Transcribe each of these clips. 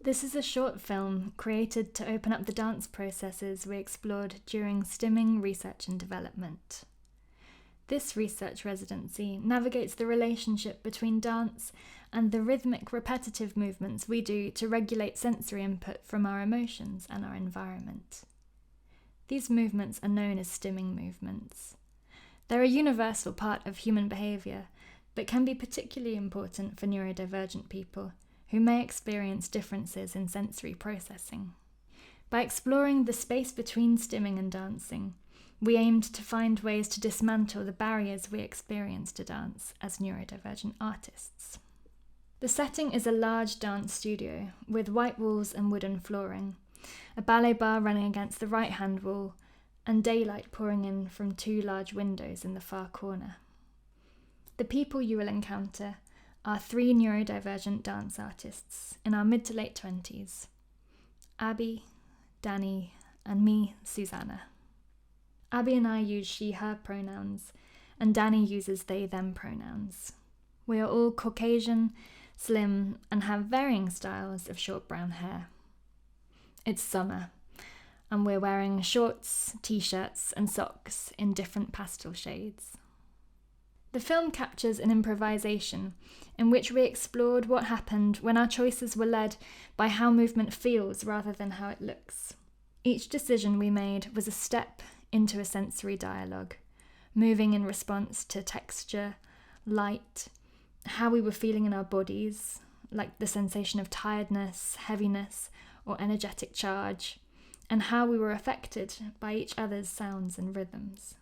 This is a short film created to open up the dance processes we explored during Stimming Research and Development. This research residency navigates the relationship between dance and the rhythmic, repetitive movements we do to regulate sensory input from our emotions and our environment. These movements are known as stimming movements. They're a universal part of human behaviour, but can be particularly important for neurodivergent people who may experience differences in sensory processing. By exploring the space between stimming and dancing, we aimed to find ways to dismantle the barriers we experience to dance as neurodivergent artists. The setting is a large dance studio with white walls and wooden flooring, a ballet bar running against the right-hand wall, and daylight pouring in from 2 large windows in the far corner. The people you will encounter are 3 neurodivergent dance artists in our mid to late 20s. Abby, Danny, and me, Susanna. Abby and I use she/her pronouns, and Danny uses they/them pronouns. We are all Caucasian, slim, and have varying styles of short brown hair. It's summer, and we're wearing shorts, t-shirts, and socks in different pastel shades. The film captures an improvisation in which we explored what happened when our choices were led by how movement feels rather than how it looks. Each decision we made was a step into a sensory dialogue, moving in response to texture, light, how we were feeling in our bodies, like the sensation of tiredness, heaviness, or energetic charge, and how we were affected by each other's sounds and rhythms.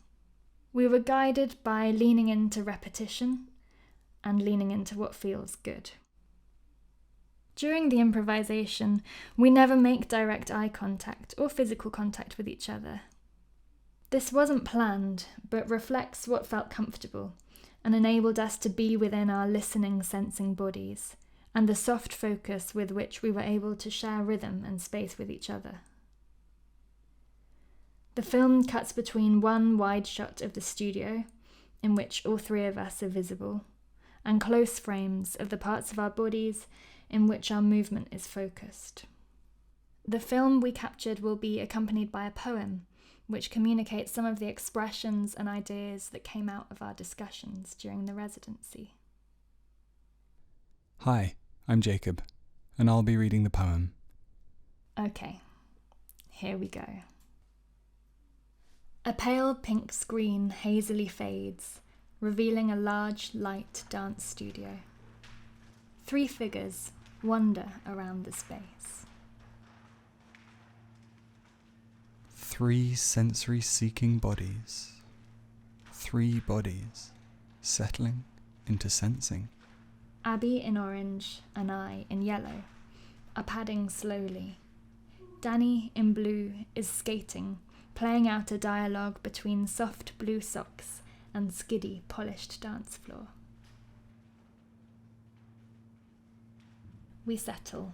We were guided by leaning into repetition and leaning into what feels good. During the improvisation, we never make direct eye contact or physical contact with each other. This wasn't planned, but reflects what felt comfortable and enabled us to be within our listening, sensing bodies and the soft focus with which we were able to share rhythm and space with each other. The film cuts between one wide shot of the studio, in which all 3 of us are visible, and close frames of the parts of our bodies in which our movement is focused. The film we captured will be accompanied by a poem, which communicates some of the expressions and ideas that came out of our discussions during the residency. Hi, I'm Jacob, and I'll be reading the poem. Okay, here we go. A pale pink screen hazily fades, revealing a large, light dance studio. 3 figures wander around the space. 3 sensory-seeking bodies. 3 bodies settling into sensing. Abby in orange and I in yellow are padding slowly. Danny in blue is skating, playing out a dialogue between soft blue socks and skiddy, polished dance floor. We settle.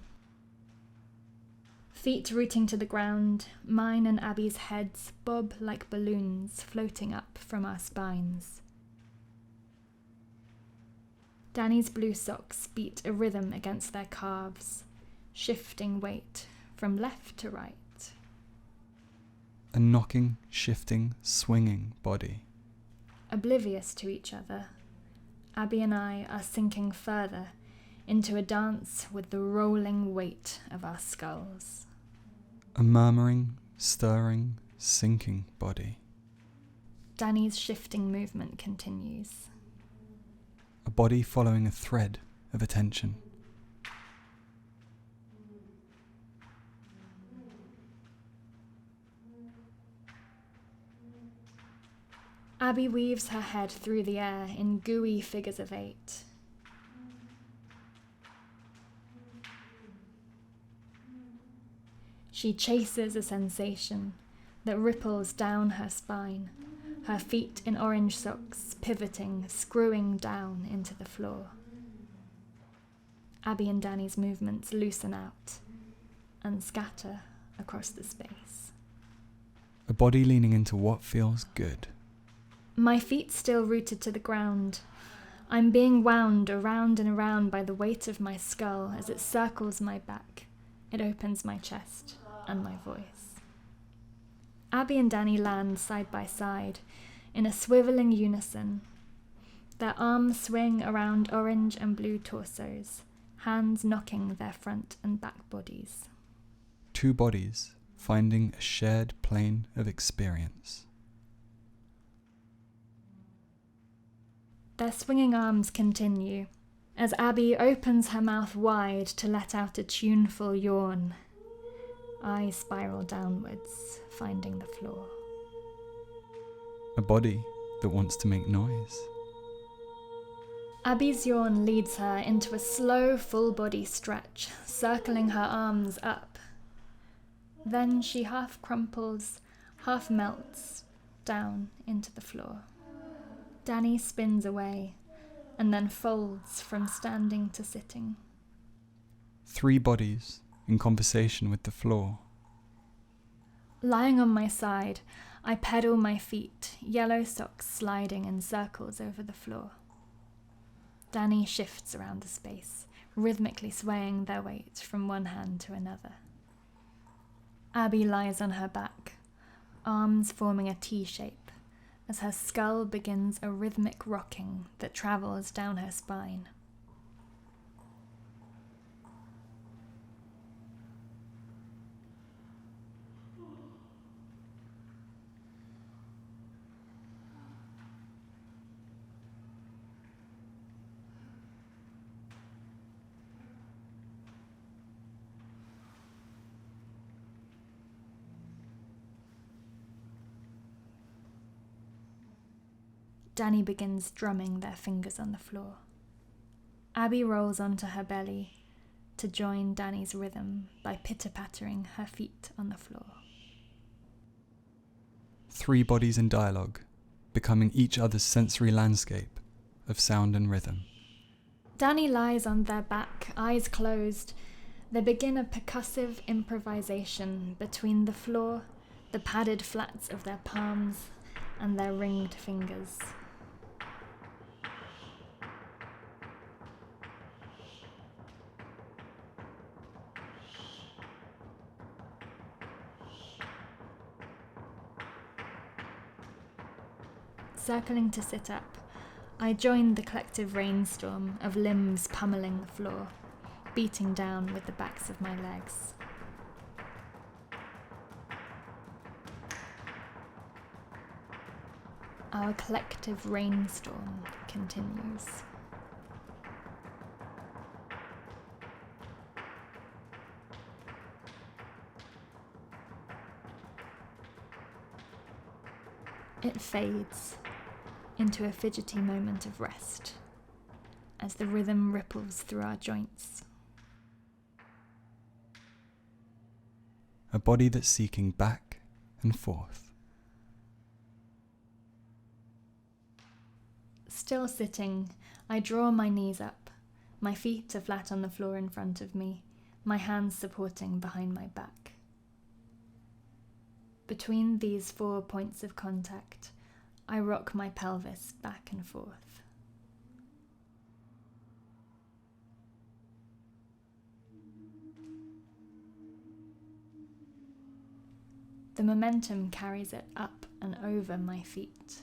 Feet rooting to the ground, mine and Abby's heads bob like balloons floating up from our spines. Danny's blue socks beat a rhythm against their calves, shifting weight from left to right. A knocking, shifting, swinging body. Oblivious to each other, Abby and I are sinking further into a dance with the rolling weight of our skulls. A murmuring, stirring, sinking body. Danny's shifting movement continues. A body following a thread of attention. Abby weaves her head through the air in gooey figures of 8. She chases a sensation that ripples down her spine, her feet in orange socks pivoting, screwing down into the floor. Abby and Danny's movements loosen out and scatter across the space. A body leaning into what feels good. My feet still rooted to the ground. I'm being wound around and around by the weight of my skull as it circles my back, It opens my chest and my voice. Abby and Danny land side by side in a swiveling unison. Their arms swing around orange and blue torsos, hands knocking their front and back bodies. Two bodies finding a shared plane of experience. Their swinging arms continue as Abby opens her mouth wide to let out a tuneful yawn. Eyes spiral downwards, finding the floor. A body that wants to make noise. Abby's yawn leads her into a slow, full-body stretch, circling her arms up. Then she half crumples, half melts down into the floor. Danny spins away and then folds from standing to sitting. Three bodies in conversation with the floor. Lying on my side, I pedal my feet, yellow socks sliding in circles over the floor. Danny shifts around the space, rhythmically swaying their weight from one hand to another. Abby lies on her back, arms forming a T-shape, as her skull begins a rhythmic rocking that travels down her spine. Danny begins drumming their fingers on the floor. Abby rolls onto her belly to join Danny's rhythm by pitter-pattering her feet on the floor. Three bodies in dialogue, becoming each other's sensory landscape of sound and rhythm. Danny lies on their back, eyes closed. They begin a percussive improvisation between the floor, the padded flats of their palms, and their ringed fingers. Circling to sit up, I join the collective rainstorm of limbs pummeling the floor, beating down with the backs of my legs. Our collective rainstorm continues. It fades into a fidgety moment of rest as the rhythm ripples through our joints. A body that's seeking back and forth. Still sitting, I draw my knees up. My feet are flat on the floor in front of me, my hands supporting behind my back. Between these 4 points of contact, I rock my pelvis back and forth. The momentum carries it up and over my feet.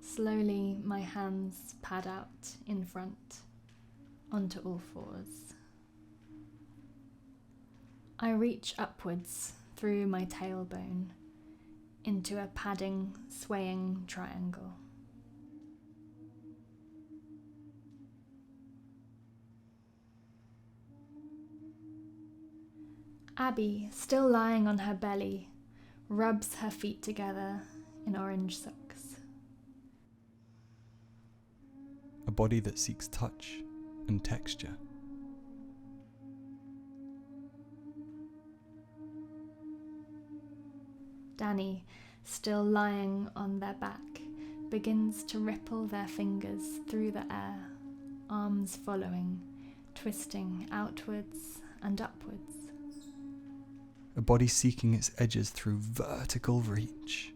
Slowly, my hands pad out in front, onto all fours. I reach upwards through my tailbone into a padding, swaying triangle. Abby, still lying on her belly, rubs her feet together in orange socks. A body that seeks touch and texture. Danny, still lying on their back, begins to ripple their fingers through the air, arms following, twisting outwards and upwards. A body seeking its edges through vertical reach.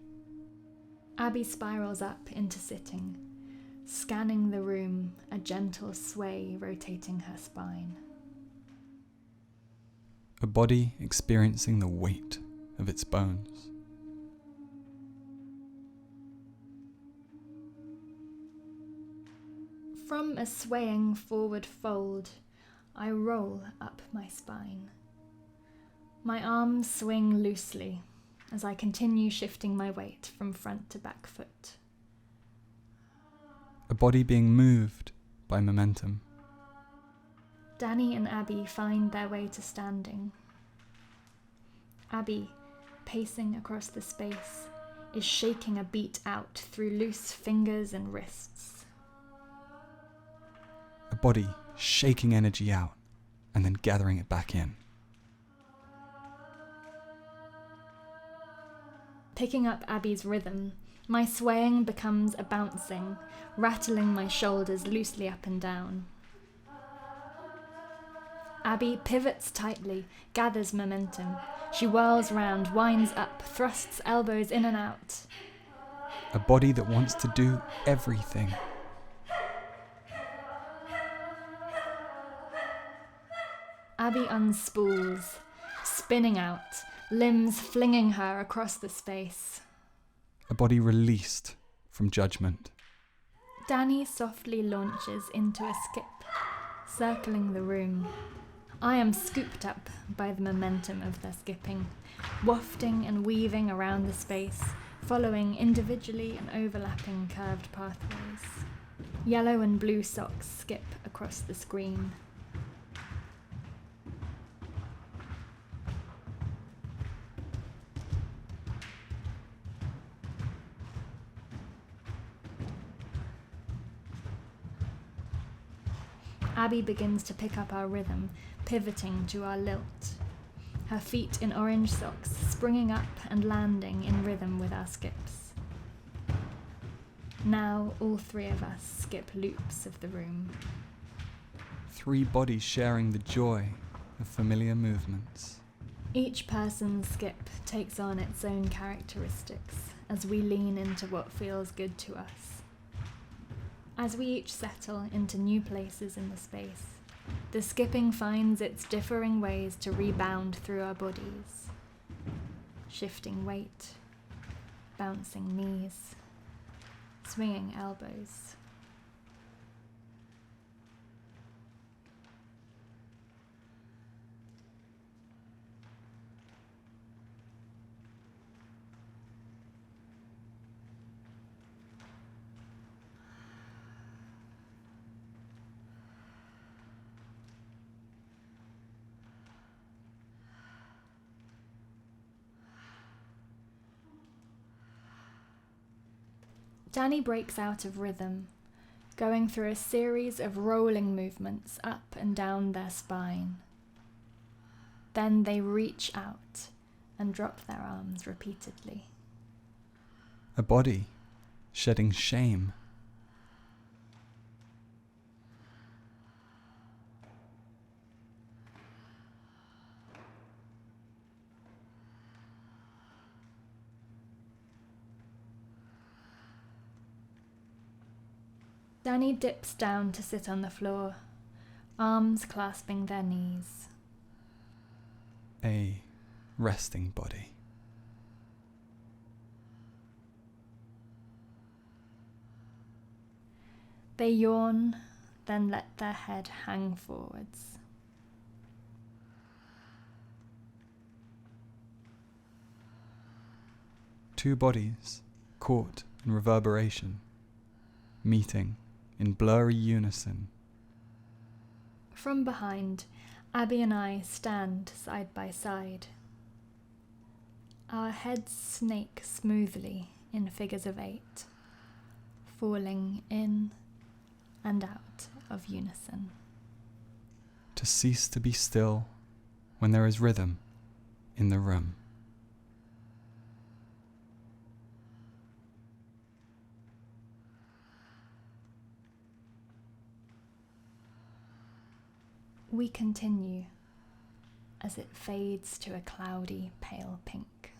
Abby spirals up into sitting, scanning the room, a gentle sway rotating her spine. A body experiencing the weight of its bones. From a swaying forward fold, I roll up my spine. My arms swing loosely as I continue shifting my weight from front to back foot. A body being moved by momentum. Danny and Abby find their way to standing. Abby, pacing across the space, is shaking a beat out through loose fingers and wrists. A body shaking energy out and then gathering it back in. Picking up Abby's rhythm, my swaying becomes a bouncing, rattling my shoulders loosely up and down. Abby pivots tightly, gathers momentum. She whirls round, winds up, thrusts elbows in and out. A body that wants to do everything. Abby unspools, spinning out, limbs flinging her across the space. A body released from judgment. Danny softly launches into a skip, circling the room. I am scooped up by the momentum of their skipping, wafting and weaving around the space, following individually and overlapping curved pathways. Yellow and blue socks skip across the screen. Abby begins to pick up our rhythm, pivoting to our lilt. Her feet in orange socks, springing up and landing in rhythm with our skips. Now all three of us skip loops of the room. 3 bodies sharing the joy of familiar movements. Each person's skip takes on its own characteristics as we lean into what feels good to us. As we each settle into new places in the space, the skipping finds its differing ways to rebound through our bodies. Shifting weight, bouncing knees, swinging elbows. Danny breaks out of rhythm, going through a series of rolling movements up and down their spine. Then they reach out and drop their arms repeatedly. A body shedding shame. Danny dips down to sit on the floor, arms clasping their knees. A resting body. They yawn, then let their head hang forwards. Two bodies caught in reverberation, meeting in blurry unison. From behind, Abby and I stand side by side. Our heads snake smoothly in figures of 8, falling in and out of unison. To cease to be still when there is rhythm in the room. We continue as it fades to a cloudy, pale pink.